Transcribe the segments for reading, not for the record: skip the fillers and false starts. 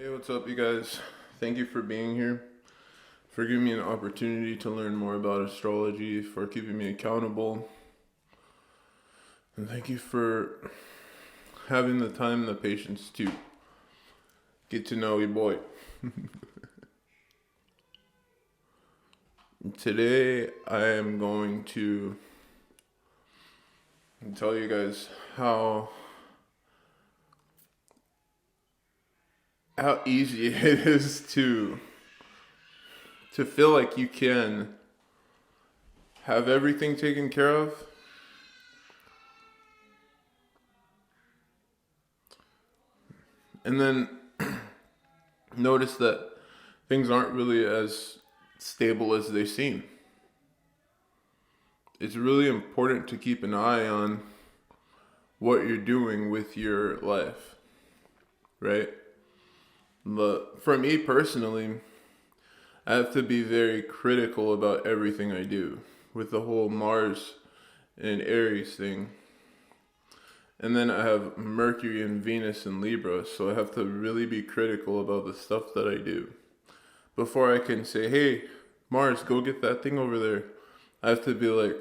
Hey, what's up, you guys? Thank you for being here, for giving me an opportunity to learn more about astrology, for keeping me accountable, and thank you for having the time and the patience to get to know your boy. Today, I am going to tell you guys how easy it is to feel like you can have everything taken care of, and then notice that things aren't really as stable as they seem. It's really important to keep an eye on what you're doing with your life, right? But for me personally, I have to be very critical about everything I do with the whole Mars and Aries thing. And then I have Mercury and Venus and Libra, so I have to really be critical about the stuff that I do. Before I can say, hey, Mars, go get that thing over there, I have to be like,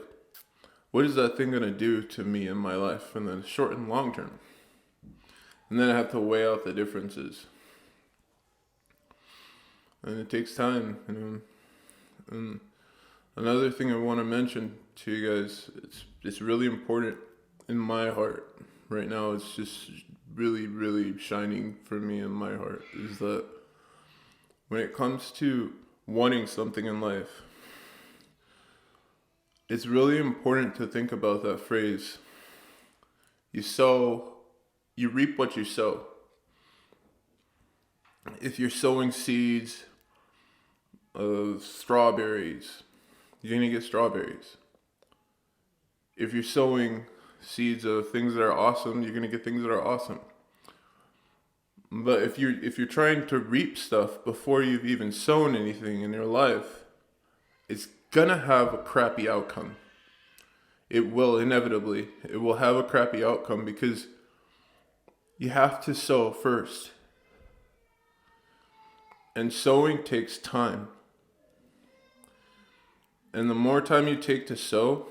what is that thing going to do to me in my life in the short and long term? And then I have to weigh out the differences. And it takes time. And another thing I want to mention to you guys, it's really important in my heart right now. It's just really, really shining for me in my heart is that when it comes to wanting something in life, it's really important to think about that phrase. You reap what you sow. If you're sowing seeds of strawberries, you're going to get strawberries. If you're sowing seeds of things that are awesome, you're going to get things that are awesome. But if you're trying to reap stuff before you've even sown anything in your life, it's going to have a crappy outcome. It will inevitably. It will have a crappy outcome because you have to sow first. And sowing takes time. And the more time you take to sow,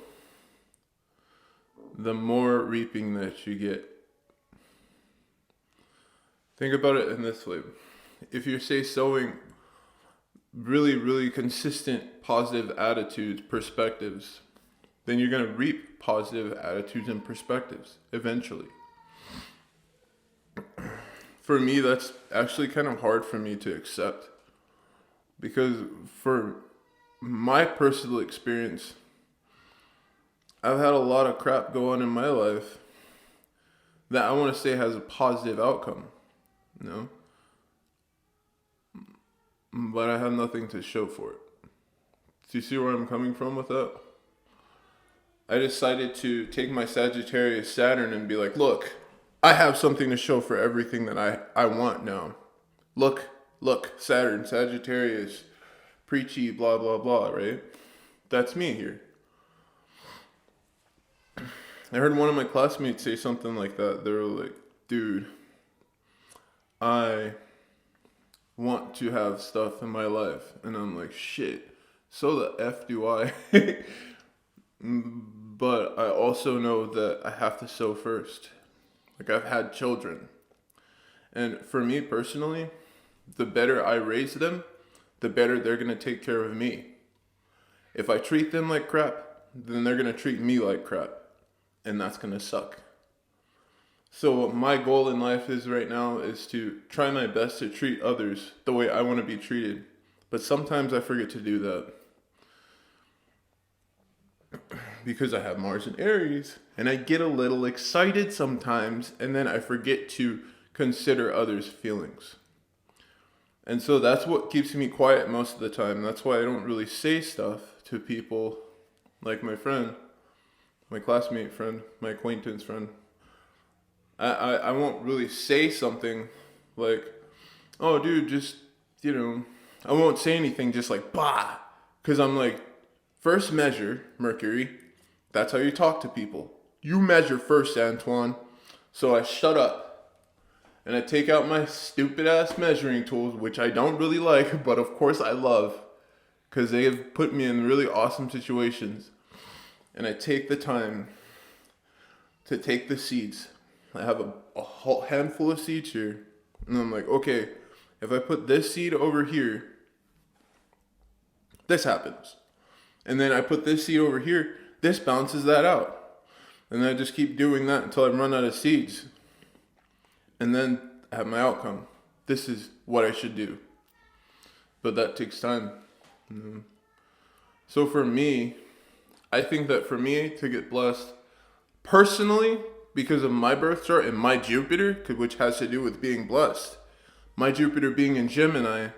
the more reaping that you get. Think about it in this way. If you say sowing really, really consistent positive attitudes, perspectives, then you're going to reap positive attitudes and perspectives eventually. For me, that's actually kind of hard for me to accept because for my personal experience, I've had a lot of crap go on in my life that I want to say has a positive outcome, you know? But I have nothing to show for it. Do you see where I'm coming from with that? I decided to take my Sagittarius Saturn and be like, look, I have something to show for everything that I want now. Look, Saturn, Sagittarius, preachy, blah, blah, blah, right? That's me here. I heard one of my classmates say something like that. They were like, dude, I want to have stuff in my life. And I'm like, shit, so the F do I. But I also know that I have to sow first. Like, I've had children. And for me personally, the better I raise them, the better they're going to take care of me. If I treat them like crap, then they're going to treat me like crap. And that's going to suck. So what my goal in life is right now is to try my best to treat others the way I want to be treated. But sometimes I forget to do that. Because I have Mars and Aries, and I get a little excited sometimes, and then I forget to consider others' feelings. And so that's what keeps me quiet most of the time. That's why I don't really say stuff to people like my friend, my classmate friend, my acquaintance friend. I won't really say something like, oh, dude, just, I won't say anything just like, bah, because I'm like, first measure, Mercury. That's how you talk to people. You measure first, Antoine. So I shut up. And I take out my stupid ass measuring tools, which I don't really like, but of course I love, because they have put me in really awesome situations. And I take the time to take the seeds. I have a whole handful of seeds here. And I'm like, okay, if I put this seed over here, this happens. And then I put this seed over here, this bounces that out. And then I just keep doing that until I run out of seeds. And then I have my outcome. This is what I should do. But that takes time. So for me, I think that for me to get blessed personally, because of my birth chart and my Jupiter, which has to do with being blessed, my Jupiter being in Gemini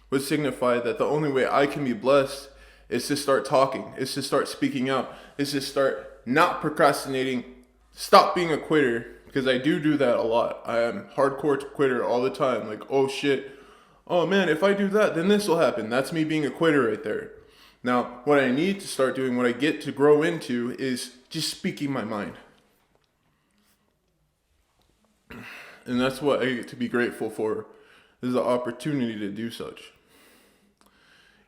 would signify that the only way I can be blessed is to start talking, is to start speaking out, is to start not procrastinating, stop being a quitter, because I do that a lot. I am hardcore quitter all the time. Like, oh shit, oh man, if I do that, then this will happen. That's me being a quitter right there. Now, what I need to start doing, what I get to grow into, is just speaking my mind. And that's what I get to be grateful for, is the opportunity to do such.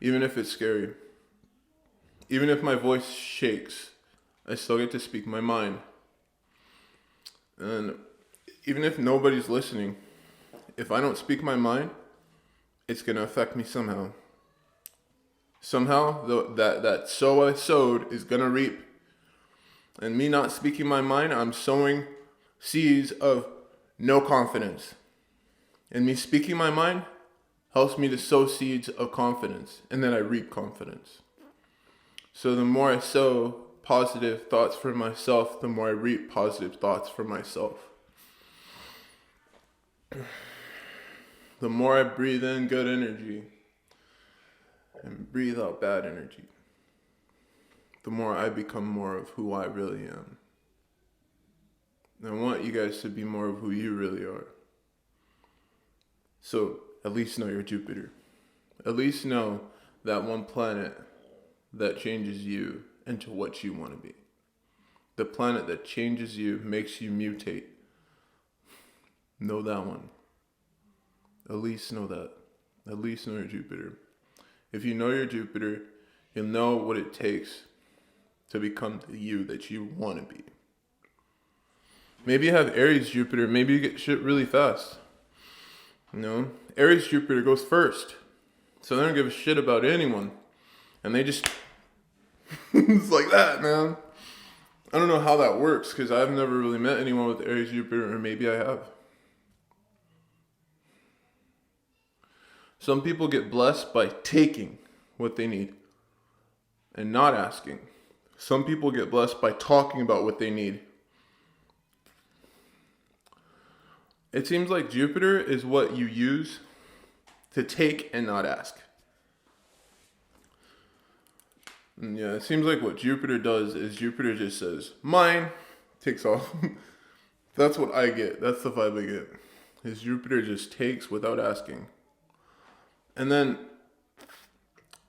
Even if it's scary. Even if my voice shakes, I still get to speak my mind. And even if nobody's listening, if I don't speak my mind, it's going to affect me somehow. Somehow, that sow I sowed is going to reap. And me not speaking my mind, I'm sowing seeds of no confidence. And me speaking my mind helps me to sow seeds of confidence. And then I reap confidence. So the more I sow positive thoughts for myself, the more I reap positive thoughts for myself. The more I breathe in good energy and breathe out bad energy, the more I become more of who I really am. And I want you guys to be more of who you really are. So at least know your Jupiter. At least know that one planet that changes you into what you want to be. The planet that changes you, makes you mutate. Know that one. At least know that. At least know your Jupiter. If you know your Jupiter, you'll know what it takes to become the you that you want to be. Maybe you have Aries Jupiter. Maybe you get shit really fast. You know, Aries Jupiter goes first. So they don't give a shit about anyone. And they just... it's like that, man. I don't know how that works, because I've never really met anyone with Aries Jupiter, or maybe I have. Some people get blessed by taking what they need and not asking. Some people get blessed by talking about what they need. It seems like Jupiter is what you use to take and not ask. And yeah, it seems like what Jupiter does is Jupiter just says, mine, takes off. That's what I get. That's the vibe I get. Is Jupiter just takes without asking. And then,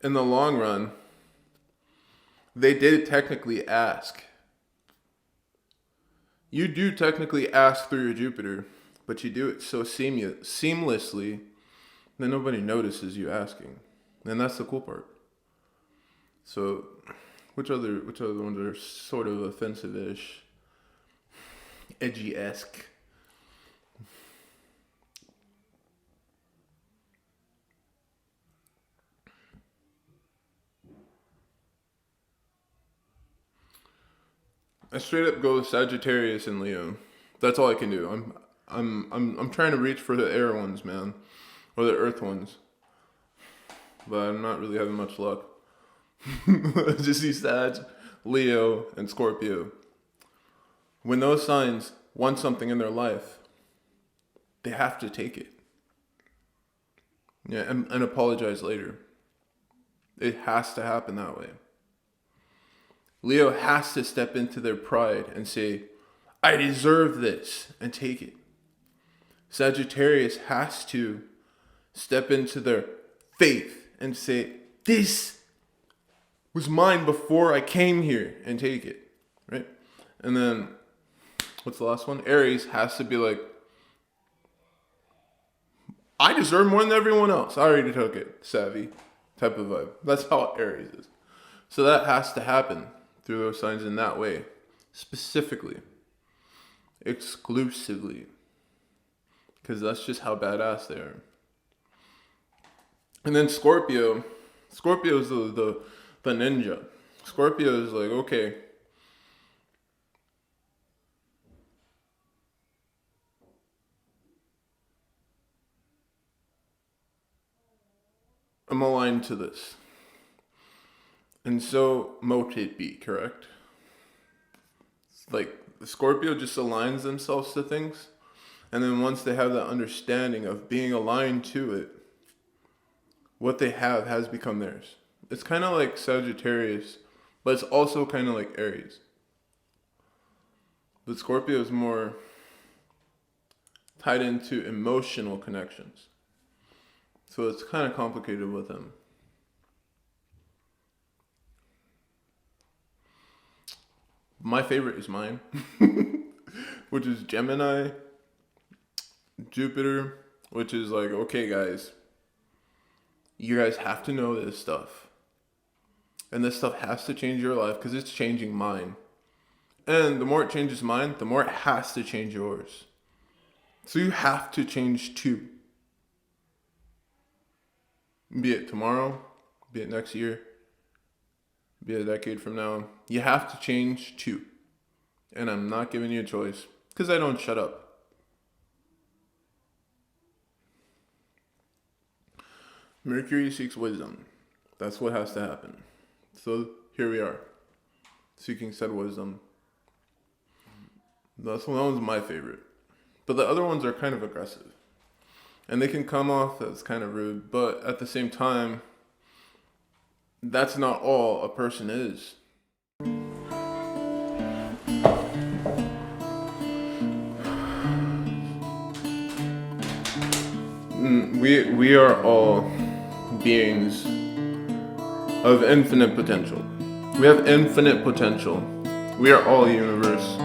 in the long run, they did technically ask. You do technically ask through your Jupiter, but you do it so seamlessly that nobody notices you asking. And that's the cool part. So, which other ones are sort of offensive-ish? Edgy-esque. I straight up go with Sagittarius and Leo. That's all I can do. I'm trying to reach for the air ones, man, or the earth ones, but I'm not really having much luck. Just see Sag, Leo, and Scorpio. When those signs want something in their life, they have to take it. Yeah, and apologize later. It has to happen that way. Leo has to step into their pride and say, I deserve this, and take it. Sagittarius has to step into their faith and say, this was mine before I came here, and take it, right? And then, what's the last one? Aries has to be like, I deserve more than everyone else. I already took it. Savvy type of vibe. That's how Aries is. So that has to happen through those signs in that way. Specifically. Exclusively. Because that's just how badass they are. And then Scorpio. Scorpio is the ninja. Scorpio is like, okay, I'm aligned to this. And so mote it be, correct? Like the Scorpio just aligns themselves to things. And then once they have that understanding of being aligned to it, what they have has become theirs. It's kind of like Sagittarius, but it's also kind of like Aries. But Scorpio is more tied into emotional connections. So it's kind of complicated with them. My favorite is mine, which is Gemini, Jupiter, which is like, okay, guys, you guys have to know this stuff. And this stuff has to change your life because it's changing mine. And the more it changes mine, the more it has to change yours. So you have to change too. Be it tomorrow, be it next year, be it a decade from now. You have to change too. And I'm not giving you a choice because I don't shut up. Mercury seeks wisdom. That's what has to happen. So here we are, seeking said wisdom. That one's my favorite. But the other ones are kind of aggressive. And they can come off as kind of rude, but at the same time, that's not all a person is. We are all beings of infinite potential. We have infinite potential. We are all universe.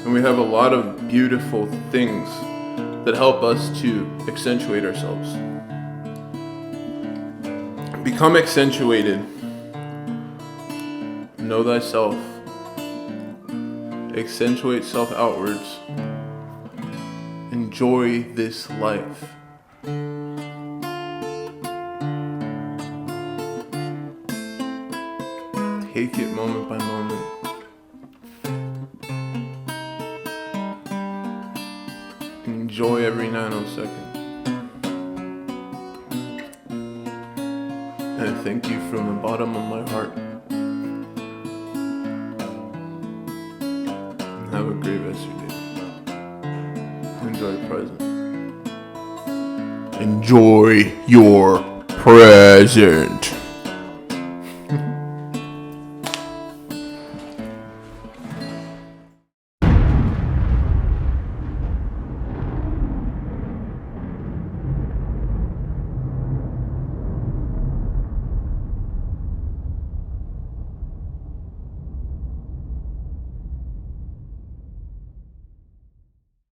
And we have a lot of beautiful things that help us to accentuate ourselves. Become accentuated. Know thyself. Accentuate self outwards. Enjoy this life. Take it moment by moment. Enjoy every nanosecond. And thank you from the bottom of my heart. And have a great rest of your day. Enjoy the present. Enjoy your present.